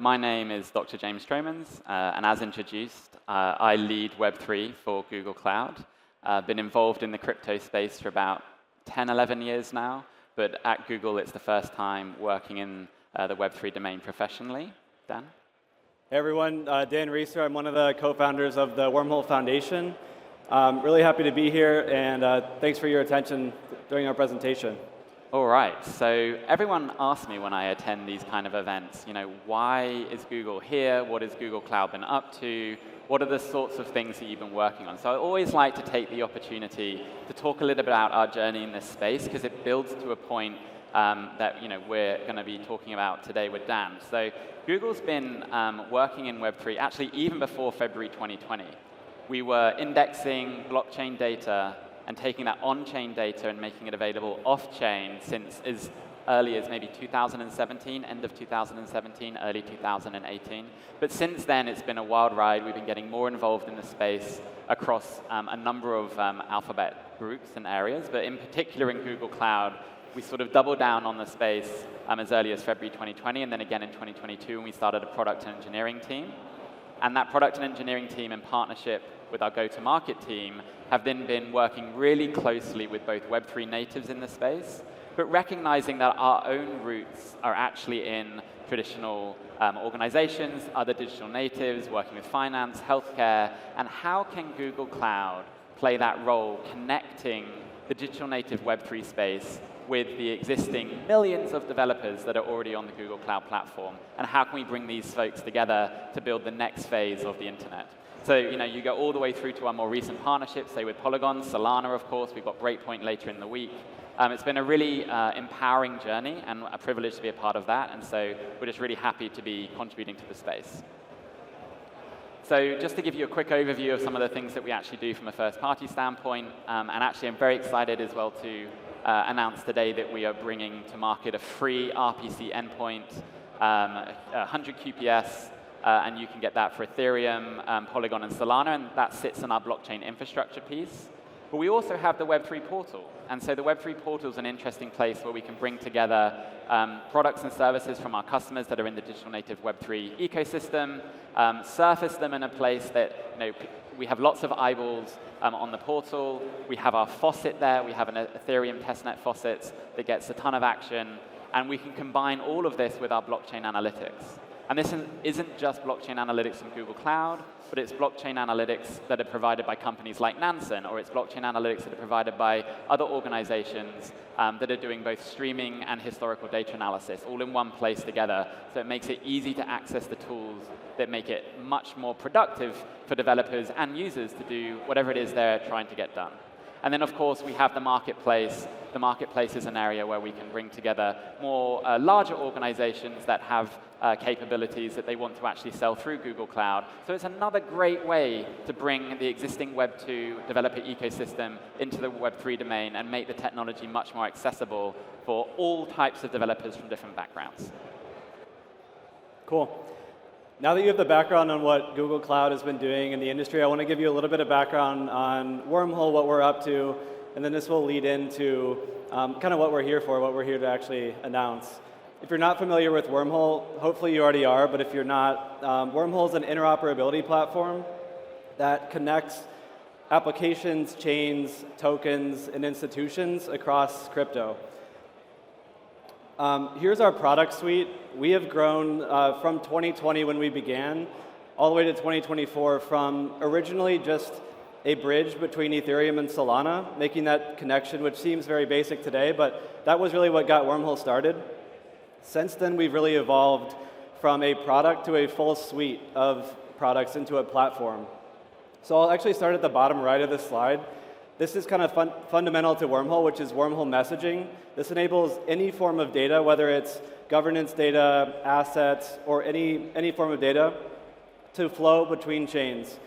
My name is Dr. James Tromans, and as introduced, I lead Web3 for Google Cloud. I've been involved in the crypto space for about 10, 11 years now, but at Google it's the first time working in the Web3 domain professionally. Dan? Hey everyone, Dan Reecer. I'm one of the co-founders of the Wormhole Foundation. Really happy to be here, and thanks for your attention during our presentation. All right, so everyone asks me when I attend these kind of events, why is Google here? What has Google Cloud been up to? What are the sorts of things that you've been working on? So I always like to take the opportunity to talk a little bit about our journey in this space, because it builds to a point that we're going to be talking about today with Dan. So Google's been working in Web3 actually even before February 2020. We were indexing blockchain data and taking that on-chain data and making it available off-chain since as early as maybe 2017, end of 2017, early 2018. But since then, it's been a wild ride. We've been getting more involved in the space across a number of alphabet groups and areas. But in particular in Google Cloud, we sort of doubled down on the space as early as February 2020, and then again in 2022 when we started a product and engineering team. And that product and engineering team, in partnership with our go-to-market team, have then been working really closely with both Web3 natives in the space, but recognizing that our own roots are actually in traditional organizations, other digital natives, working with finance, healthcare, and how can Google Cloud play that role connecting the digital native Web3 space with the existing millions of developers that are already on the Google Cloud platform, and how can we bring these folks together to build the next phase of the internet? So, you go all the way through to our more recent partnerships, say with Polygon, Solana, of course. We've got Breakpoint later in the week. It's been a really empowering journey and a privilege to be a part of that, and so we're just really happy to be contributing to the space. So just to give you a quick overview of some of the things that we actually do from a first-party standpoint, and actually I'm very excited as well to announce today that we are bringing to market a free RPC endpoint, 100 QPS, and you can get that for Ethereum, Polygon, and Solana, and that sits in our blockchain infrastructure piece. But we also have the Web3 portal. And so the Web3 portal is an interesting place where we can bring together products and services from our customers that are in the digital native Web3 ecosystem, surface them in a place that we have lots of eyeballs on the portal. We have our faucet there. We have an Ethereum testnet faucet that gets a ton of action. And we can combine all of this with our blockchain analytics. And this isn't just blockchain analytics in Google Cloud, but it's blockchain analytics that are provided by companies like Nansen, or it's blockchain analytics that are provided by other organizations that are doing both streaming and historical data analysis, all in one place together. So it makes it easy to access the tools that make it much more productive for developers and users to do whatever it is they're trying to get done. And then, of course, we have the marketplace. The marketplace is an area where we can bring together more larger organizations that have capabilities that they want to actually sell through Google Cloud. So it's another great way to bring the existing Web 2 developer ecosystem into the Web 3 domain and make the technology much more accessible for all types of developers from different backgrounds. Cool. Now that you have the background on what Google Cloud has been doing in the industry, I want to give you a little bit of background on Wormhole, what we're up to, and then this will lead into kind of what we're here for, what we're here to actually announce. If you're not familiar with Wormhole, hopefully you already are, but if you're not, Wormhole is an interoperability platform that connects applications, chains, tokens, and institutions across crypto. Here's our product suite. We have grown from 2020 when we began all the way to 2024 from originally just a bridge between Ethereum and Solana, making that connection, which seems very basic today, but that was really what got Wormhole started. Since then, we've really evolved from a product to a full suite of products into a platform. So I'll actually start at the bottom right of this slide. This is kind of fundamental to Wormhole, which is Wormhole messaging. This enables any form of data, whether it's governance data, assets, or any form of data, to flow between chains.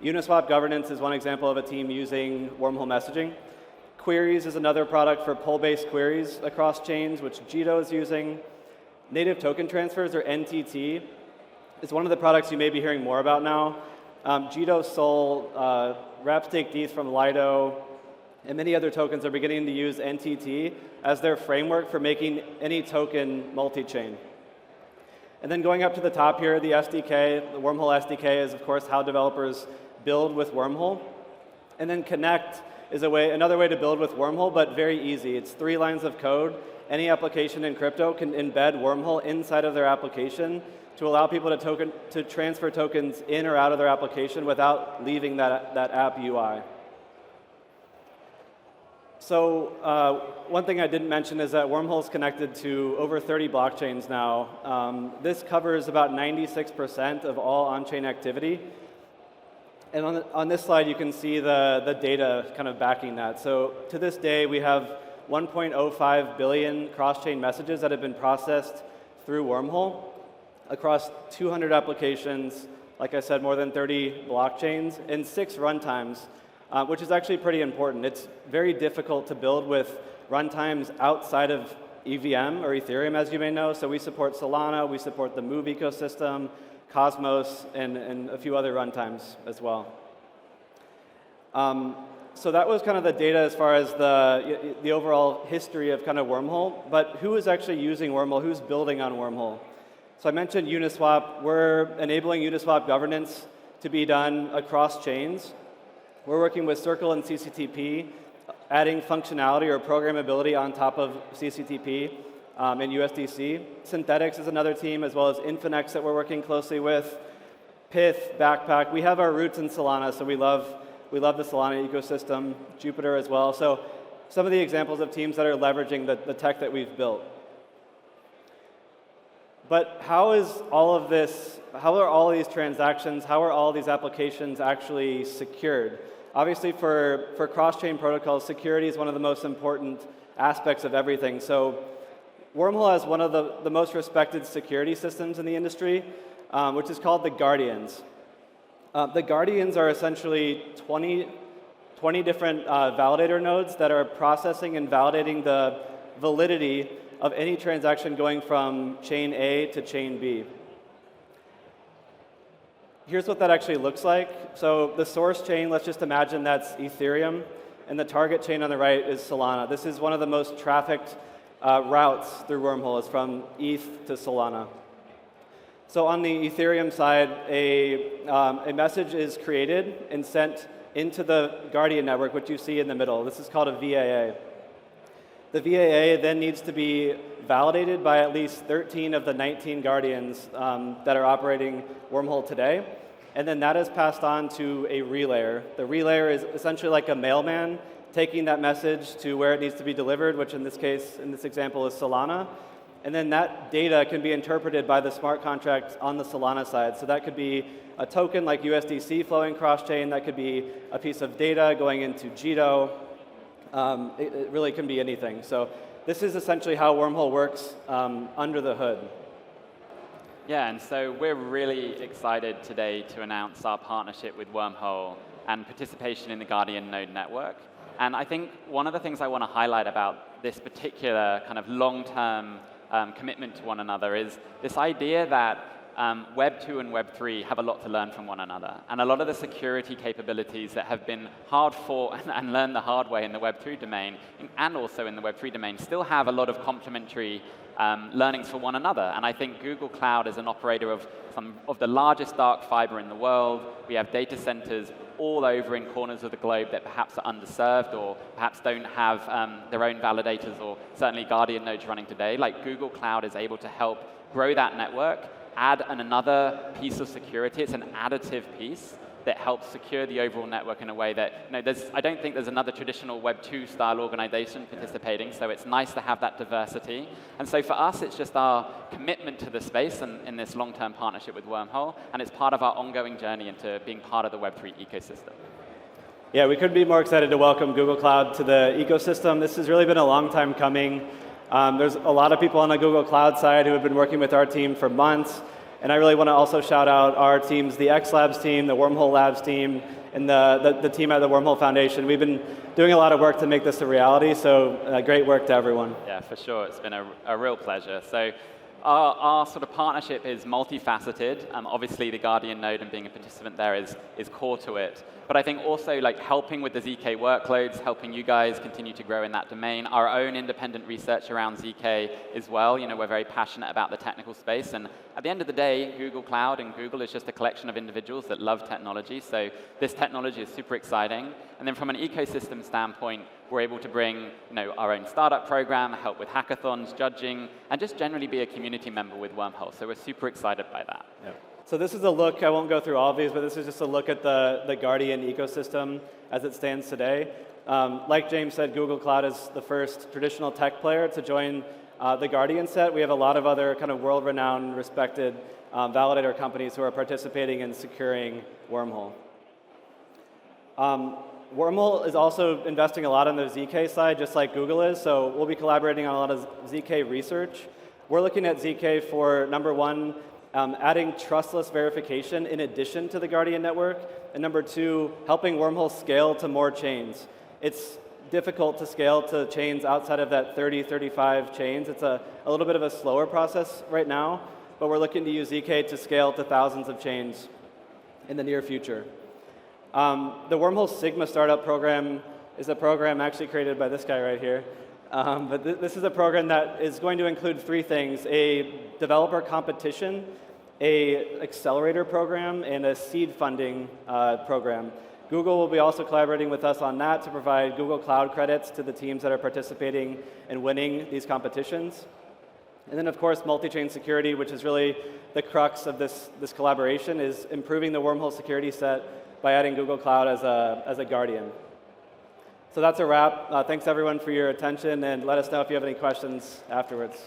Uniswap governance is one example of a team using Wormhole messaging. Queries is another product for pull-based queries across chains, which Jito is using. Native token transfers, or NTT, is one of the products you may be hearing more about now. Jito, Sol, Rapstake DETH from Lido, and many other tokens are beginning to use NTT as their framework for making any token multi-chain. And then going up to the top here, the SDK, the Wormhole SDK is, of course, how developers build with Wormhole. And then Connect is another way to build with Wormhole, but very easy. It's 3 lines of code. Any application in crypto can embed Wormhole inside of their application to allow people to transfer tokens in or out of their application without leaving that app UI. So one thing I didn't mention is that Wormhole is connected to over 30 blockchains now. This covers about 96% of all on-chain activity. And on this slide, you can see the data kind of backing that. So to this day, we have 1.05 billion cross-chain messages that have been processed through Wormhole across 200 applications, like I said, more than 30 blockchains, and 6 runtimes. Which is actually pretty important. It's very difficult to build with runtimes outside of EVM or Ethereum, as you may know. So we support Solana, we support the Move ecosystem, Cosmos, and a few other runtimes as well. So that was kind of the data as far as the overall history of kind of Wormhole. But who is actually using Wormhole? Who's building on Wormhole? So I mentioned Uniswap. We're enabling Uniswap governance to be done across chains. We're working with Circle and CCTP, adding functionality or programmability on top of CCTP in USDC. Synthetics is another team, as well as Infinex that we're working closely with. Pyth, Backpack. We have our roots in Solana, so we love the Solana ecosystem. Jupiter as well. So some of the examples of teams that are leveraging the tech that we've built. But how is all of this? How are all these transactions? How are all these applications actually secured? Obviously, for cross-chain protocols, security is one of the most important aspects of everything. So Wormhole has one of the most respected security systems in the industry, which is called the Guardians. The Guardians are essentially 20 different validator nodes that are processing and validating the validity of any transaction going from chain A to chain B. Here's what that actually looks like. So the source chain, let's just imagine that's Ethereum, and the target chain on the right is Solana. This is one of the most trafficked routes through Wormhole, is from ETH to Solana. So on the Ethereum side, a message is created and sent into the Guardian network, which you see in the middle. This is called a VAA. The VAA then needs to be validated by at least 13 of the 19 Guardians that are operating Wormhole today. And then that is passed on to a relayer. The relayer is essentially like a mailman taking that message to where it needs to be delivered, which in this case, in this example, is Solana. And then that data can be interpreted by the smart contract on the Solana side. So that could be a token like USDC flowing cross-chain. That could be a piece of data going into Jito. It really can be anything. So this is essentially how Wormhole works under the hood. Yeah, and so we're really excited today to announce our partnership with Wormhole and participation in the Guardian node network. And I think one of the things I want to highlight about this particular kind of long-term commitment to one another is this idea that Web 2 and Web 3 have a lot to learn from one another. And a lot of the security capabilities that have been hard fought and learned the hard way in the Web 2 domain and also in the Web 3 domain still have a lot of complementary learnings for one another. And I think Google Cloud is an operator of some of the largest dark fiber in the world. We have data centers all over in corners of the globe that perhaps are underserved or perhaps don't have their own validators or certainly Guardian nodes running today. Like Google Cloud is able to help grow that network, add another piece of security. It's an additive piece that helps secure the overall network in a way that, I don't think there's another traditional Web 2 style organization participating, so it's nice to have that diversity. And so for us, it's just our commitment to the space and in this long-term partnership with Wormhole, and it's part of our ongoing journey into being part of the Web 3 ecosystem. Yeah, we couldn't be more excited to welcome Google Cloud to the ecosystem. This has really been a long time coming. There's a lot of people on the Google Cloud side who have been working with our team for months. And I really want to also shout out our teams, the X Labs team, the Wormhole Labs team, and the team at the Wormhole Foundation. We've been doing a lot of work to make this a reality, so great work to everyone. Yeah, for sure. It's been a real pleasure. So our sort of partnership is multifaceted. Obviously, the Guardian node and being a participant there is core to it. But I think also like helping with the ZK workloads, helping you guys continue to grow in that domain, our own independent research around ZK as well. You know, we're very passionate about the technical space. And at the end of the day, Google Cloud and Google is just a collection of individuals that love technology. So this technology is super exciting. And then from an ecosystem standpoint, we're able to bring our own startup program, help with hackathons, judging, and just generally be a community member with Wormhole. So we're super excited by that. Yeah. So this is a look, I won't go through all of these, but this is just a look at the Guardian ecosystem as it stands today. Like James said, Google Cloud is the first traditional tech player to join the Guardian set. We have a lot of other kind of world-renowned, respected validator companies who are participating in securing Wormhole. Wormhole is also investing a lot on the ZK side, just like Google is, so we'll be collaborating on a lot of ZK research. We're looking at ZK for, number one, adding trustless verification in addition to the Guardian network, and number two, helping Wormhole scale to more chains. It's difficult to scale to chains outside of that 30, 35 chains. It's a little bit of a slower process right now, but we're looking to use ZK to scale to thousands of chains in the near future. The Wormhole Sigma Startup Program is a program actually created by this guy right here. But this is a program that is going to include three things: a developer competition, a accelerator program, and a seed funding program. Google will be also collaborating with us on that to provide Google Cloud credits to the teams that are participating and winning these competitions. And then, of course, multi-chain security, which is really the crux of this collaboration, is improving the Wormhole security set by adding Google Cloud as a guardian. So that's a wrap. Thanks, everyone, for your attention, and let us know if you have any questions afterwards.